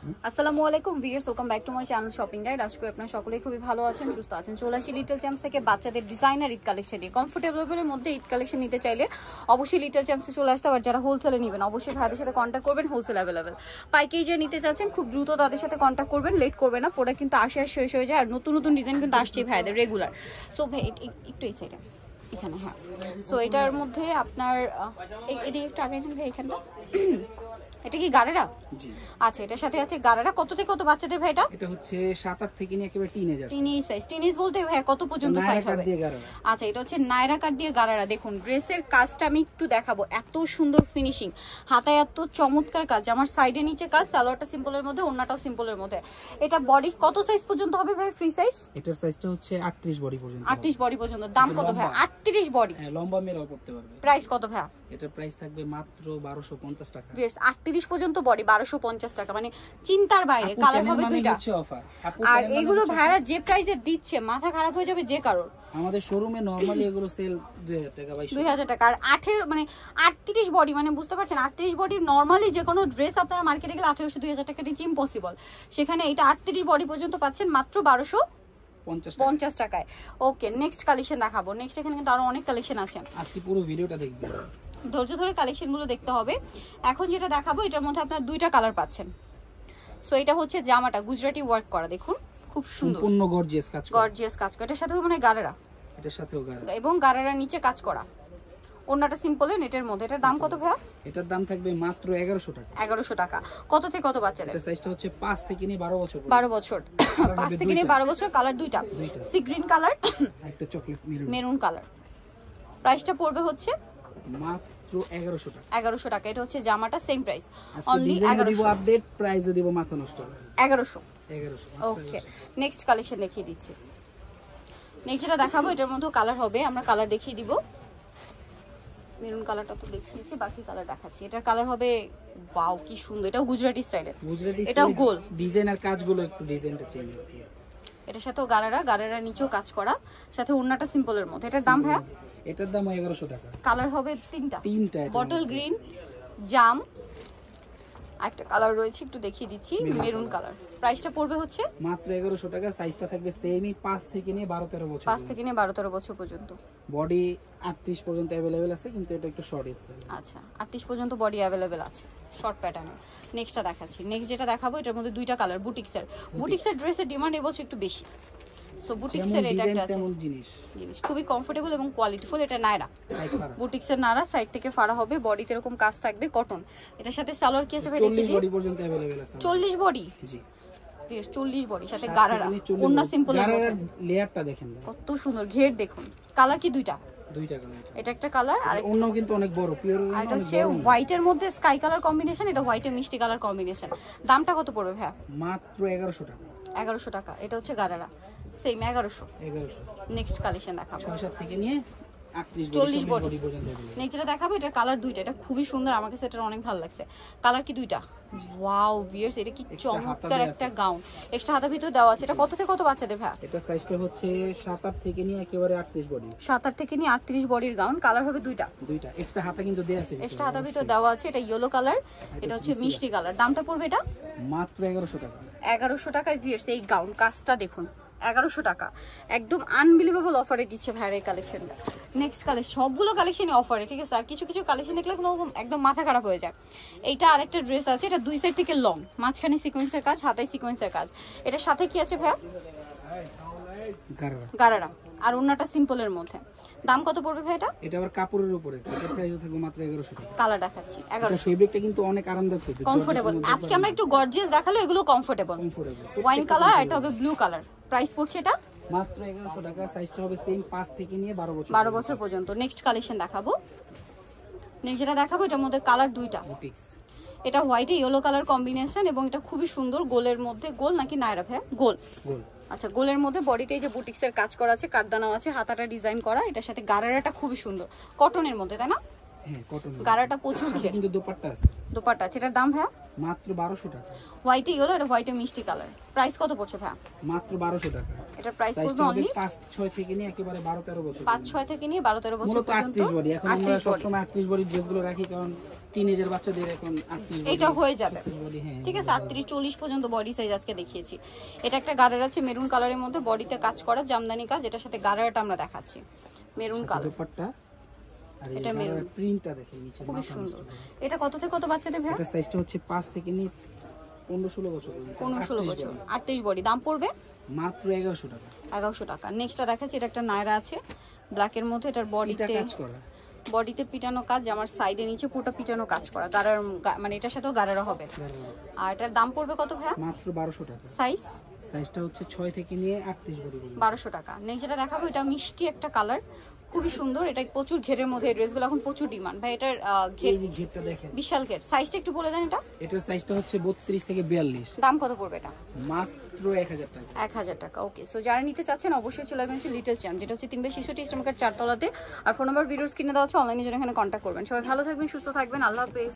আসসালামু আলাইকুম viewers, welcome back to my channel shopping guide. আশা করি আপনারা সকলেই খুবই ভালো আছেন, সুস্থ আছেন। চলে আসি লিটল চ্যাম্পস থেকে বাচ্চাদের ডিজাইনার ঈদ কালেকশন নিয়ে। কমফোর্টেবলের মধ্যে ঈদ কালেকশন নিতে চাইলে অবশ্যই লিটল চ্যাম্পসে চলে আসতে। আর যারা হোলসেলে নেবেন অবশ্যই ভাইদের সাথে কন্ট্যাক্ট করবেন, হোলসেল অ্যাভেলেবেল। পাইকারি যে নিতে চাচ্ছেন খুব দ্রুত তাদের সাথে কন্ট্যাক্ট করবেন, লেট করবেন না। প্রোডাক্ট কিন্তু আসে শেষ হয়ে যায়, আর নতুন নতুন ডিজাইন কিন্তু আসছে ভাইদের রেগুলার। সো ভাই একটু এই সাইডে এখানে, হ্যাঁ। সো এটার মধ্যে আপনার এদিকে একটু আগে ভাই, এখানটা এটা কি গাড়েরা? জি আচ্ছা, এটার সাথে আছে গাড়েরা। কত থেকে কত বাচ্চাদের ভাই এটা? এটা হচ্ছে 7-8 থেকে নিয়ে একেবারে টিনেজার। টিনেজ বলতে ভাই কত পর্যন্ত সাইজ হবে? আচ্ছা, এটা হচ্ছে নায়রা কাট দিয়ে গাড়েরা। দেখুন ড্রেসের কাজটা আমি একটু দেখাবো, এত সুন্দর ফিনিশিং, হাতায় এত চমৎকার কাজ। আমার সাইডে নিচে কাজ, সালোয়ারটা সিম্পলের মধ্যে, ওড়নাটাও সিম্পলের মধ্যে। এটা বডি কত সাইজ পর্যন্ত হবে ভাই? Free size? এটার সাইজটা হচ্ছে 38 বডি পর্যন্ত। 38 বডি পর্যন্ত। দাম কত ভাই? 38 বডি, হ্যাঁ, লম্বা মেরাও করতে পারবে। প্রাইস কত ভাই? এটার প্রাইস থাকবে মাত্র 1250 টাকা। বেশ, 38 পর্যন্ত বডি, 1250 টাকা, মানে চিন্তার বাইরে। কালার হবে দুইটা। আর এগুলো ভাইরা যে প্রাইসে দিচ্ছে মাথা খারাপ হয়ে যাবে যে কারোর। আমাদের শোরুমে নরমালি এগুলো সেল 2000 টাকা, 2000 টাকা। আর 18 মানে 38 বডি, মানে বুঝতে পারছেন 38 বডি নরমালি যে কোনো ড্রেস আপনারা মার্কেটে গেলে 1800-2000 টাকা রিচ ইম্পসিবল। সেখানে এটা 38 বডি পর্যন্ত পাচ্ছেন মাত্র 1250 টাকায়। ওকে, নেক্সট কালেকশন দেখাবো। নেক্সট এখানে কিন্তু আরো অনেক কালেকশন আছে, আজকে পুরো ভিডিওটা দেখবেন, ধৈর্য ধরে কালেকশনগুলো দেখতে হবে। এখন যেটা দেখাবো এটার মধ্যে আপনার দুইটা কালার পাচ্ছেন। সো এটা হচ্ছে জামাটা গুজরাটি ওয়ার্ক করা, দেখুন খুব সুন্দর, সম্পূর্ণ গর্জিয়াস কাজ করা। গর্জিয়াস কাজ করা। এটার সাথেও মানে গাড়েরা, এটার সাথেও গাড়েরা এবং গাড়েরা নিচে কাজ করা। ওন্নাটা সিম্পল নেটের মধ্যে। এটার দাম কত ভাইয়া? এটার দাম থাকবে মাত্র 1100 টাকা। 1100 টাকা। কত থেকে কত বাচ্চাদের? এটার সাইজটা হচ্ছে 5 থেকে নিয়ে 12 বছর। 12 বছর 5 থেকে নিয়ে 12 বছর। কালার দুইটা, সি গ্রিন কালার, একটা চকলেট মেরুন কালার। প্রাইসটা পড়বে হচ্ছে মাত্র 1100 টাকা। 1100 টাকা। এটা হচ্ছে জামাটা, সেম প্রাইস, অনলি 1100। আপডেট প্রাইসও দিব মাথা নষ্ট 1100। ওকে, নেক্সট কালেকশন দেখিয়ে দিচ্ছি। নেক্সট যেটা দেখাবো এটার মধ্যে কালার হবে, আমরা কালার দেখিয়ে দিব। মেরুন কালারটা তো দেখিয়েছি, বাকি কালার দেখাচ্ছি। এটার কালার হবে, ওয়াও কি সুন্দর, এটাও গুজরাটি স্টাইলের, এটাও গোল ডিজাইন। আর কাজগুলো একটু ডিজাইনটা চেঞ্জ হবে। এটার সাথেও গাড়েরা নিচেও কাজ করা, সাথে ওড়নাটা সিম্পলের মধ্যে। এটার দাম ভাইয়া? এটার দাম 1100 টাকা। কালার হবে তিনটা, বটল গ্রিন, জাম, একটা কালার রয়েছে একটু দেখিয়ে দিচ্ছি, মেরুন কালার। প্রাইসটা পড়বে হচ্ছে মাত্র 1100 টাকা। সাইজটা থাকবে সেমই, 5 থেকে নিয়ে 12-13 বছর। 5 থেকে নিয়ে 12-13 বছর পর্যন্ত। বডি 38 পর্যন্ত अवेलेबल আছে, কিন্তু এটা একটু শর্ট স্টাইল। আচ্ছা, 38 পর্যন্ত বডি अवेलेबल আছে, শর্ট প্যাটার্নের। নেক্সটটা দেখাচ্ছি। নেক্সট যেটা দেখাবো এটার মধ্যে দুইটা কালার। বুটিক্সের ড্রেসের ডিমান্ড এবছর একটু বেশি। সো বুটিক্সের এটা একটা আছে জিনিস খুবই কমফোর্টেবল এবং কোয়ালিটিফুল। এটা নায়রা, বুটিক্সের নায়রা, সাইড থেকে ফাড়া হবে, বডিতে এরকম কাজ থাকবে, কটন। এটার সাথে সালোয়ার কি আছে ভাই? দেখিয়ে দিই। 40 বডি পর্যন্ত अवेलेबल আছে। 40 বডি? জি, 40 বডি, সাথে গাড়ারা, ওন্না সিম্পল। লেয়ারটা দেখেন কত সুন্দর, ঘের দেখুন। কালার কি দুইটা কালার। এটা একটা কালার, আর অন্যও কিন্তু অনেক বড়, পিওর। আর এটা হচ্ছে হোয়াইটের মধ্যে স্কাই কালার কম্বিনেশন, এটা হোয়াইটের মিষ্টি কালার কম্বিনেশন। দামটা কত পড়বে ভাই? মাত্র 1100 টাকা। 1100 টাকা। এটা হচ্ছে গাড়ারা, সেম 1100। নেক্সট কালেকশন দেখাবো। 6-7 থেকে নিয়ে 40 বডি পর্যন্ত। নেক্সট যেটা দেখাবো এটার কালার দুইটা, এটা খুবই সুন্দর, আমার কাছে এটা অনেক ভালো লাগছে। কালার কি দুইটা? ওয়াও ভিউয়ার্স, এটা কি চমৎকার একটা গাউন। এক্সট্রা হাতা ভিতর দেওয়া আছে। এটা কত থেকে কত বাচ্চাদের ভাই? এটা সাইজটা হচ্ছে 7-8 থেকে নিয়ে একেবারে 38 বডি। 7-8 থেকে নিয়ে 38 বডির গাউন। কালার হবে দুইটা। এক্সট্রা হাতা কিন্তু দেয়া আছে, এক্সট্রা হাতা ভিতর দেওয়া আছে। এটা ইয়েলো কালার, এটা হচ্ছে মিষ্টি কালার। দামটা পড়বে এটা মাত্র 1100 টাকা। 1100 টাকায় ভিউয়ার্স এই গাউন। কাজটা দেখুন, 1100 টাকা, একদম আনবিলিভেবল অফারে দিচ্ছে ভাইয়ের এই কালেকশনটা। নেক্সট কালেকশন, সবগুলো কালেকশনই অফারে, ঠিক আছে। আর কিছু কিছু কালেকশন দেখলে একদম মাথা খারাপ হয়ে যায়। এইটা আরেকটা ড্রেস আছে, এটা দুই সাইড থেকে লং, মাঝখানে সিকোয়েন্সের কাজ, হাতায় সিকোয়েন্সের কাজ। এটার সাথে কি আছে ভাইয়া? গাড়ারা, আর ওন্নাটা সিম্পলের মধ্যে। দাম কত পড়বে ভাই এটা? এটা আবার কাপড়ের উপরে, এটা প্রাইস থাকবে মাত্র 1100 টাকা। কালার দেখাচ্ছি 1100। ফেব্রিকটা কিন্তু অনেক আরামদায়ক ফেব্রিক, কমফোর্টেবল। আজকে আমরা একটু গর্জিয়াস দেখালো, এগুলো কমফোর্টেবল। ওয়াইন কালার, এটা হবে ব্লু কালার। প্রাইস পড়ছে এটা মাত্র 1100 টাকা। সাইজটা হবে সেম, 5 থেকে নিয়ে 12 বছর পর্যন্ত। নেক্সট কালেকশন দেখাবো। নেক্সট যেটা দেখাবো এটার মধ্যে কালার দুইটা। এটা হোয়াইট ইয়েলো কালার কম্বিনেশন, এবং এটা খুবই সুন্দর। গোলের মধ্যে, গোল নাকি নায়রা ভাই? গোল। আচ্ছা, গোলের মধ্যে বডিতে এই যে বুটিক্সের কাজ করা আছে, কারদানাও আছে, হাতাটা ডিজাইন করা। এটার সাথে গাড়ারাটা খুবই সুন্দর, কটনের মধ্যে, তাই না? হ্যাঁ, কটন। গাড়াটা প্রচুর ঘের, কিন্তু দোপাট্টা আছে। দোপাট্টা আছে। এটার দাম ভাই? মাত্র 1200 টাকা। হোয়াইট ইয়েলো, এটা হোয়াইটে মিষ্টি কালার। প্রাইস কত পড়ছে ভাই? মাত্র 1200 টাকা। এটা প্রাইস পড়বে অনলি 5-6 থেকে নিয়ে একেবারে 12-13 বছর। 5-6 থেকে নিয়ে 12-13 বছর পর্যন্ত। মূলত 38 বডি। এখন আমরা সব সময় 38 বডি ড্রেসগুলো রাখি, কারণ টিনেজার বাচ্চাদের এখন 38 এটা হয়ে যাবে, বডি। হ্যাঁ ঠিক আছে। 38-40 পর্যন্ত বডি সাইজ আজকে দেখিয়েছি। এটা একটা গারার আছে মেরুন কালারের মধ্যে, বডিতে কাজ করা জামদানি কাজ, এটার সাথে গারাটা আমরা দেখাচ্ছি মেরুন কালার। দুপাট্টা আর এটা এটা মেরুন প্রিন্টটা দেখেন নিচে খুব সুন্দর। এটা কত থেকে কত বাচ্চাদের ভাই? এটা সাইজটা হচ্ছে 5 থেকে নিয়ে 15-16 বছর পর্যন্ত। 15-16 বছর, 38 বডি। দাম পড়বে মাত্র 1100 টাকা। 1100 টাকা। নেক্সটটা দেখাচ্ছি, এটা একটা নায়রা আছে ব্ল্যাকের মধ্যে, এটার বডিতে কাজ করা, বডিতে পিটানো কাজ, আমার সাইডে নিচে পুরোটা পিটানো কাজ করা, গারার মানে এটার সাথেও গারারও হবে। আর এটার দাম পড়বে কত ভাই? মাত্র 1200 টাকা। সাইজটা হচ্ছে 6 থেকে নিয়ে 38 বডি পর্যন্ত। 1200 টাকা। নেক্সট যেটা দেখাবো, এটা মিষ্টি একটা কালার, খুবই সুন্দর। এটা প্রচুর ঘেরের মধ্যে, এই ড্রেসগুলো এখন প্রচুর ডিমান্ড ভাই। এটার এই যে ঘেরটা দেখেন, বিশাল ঘের। সাইজটা একটু বলে দেন এটা। এটার সাইজটা হচ্ছে 32 থেকে 42। দাম কত পড়বে এটা? মাত্র 1000 টাকা। 1000 টাকা। ওকে, সো যারা নিতে চাচ্ছেন অবশ্যই চলে আসবেন লিটল চ্যাম্প, যেটা হচ্ছে 3/66 ইস্টার্ন মার্কেট 4 তলাতে। আর ফোন নাম্বার ভিডিওস কিনে দেওয়া আছে, অনলাইনে জন্য এখানে কন্ট্যাক্ট করবেন। সবাই ভালো থাকবেন, সুস্থ থাকবেন, আল্লাহ হাফেজ।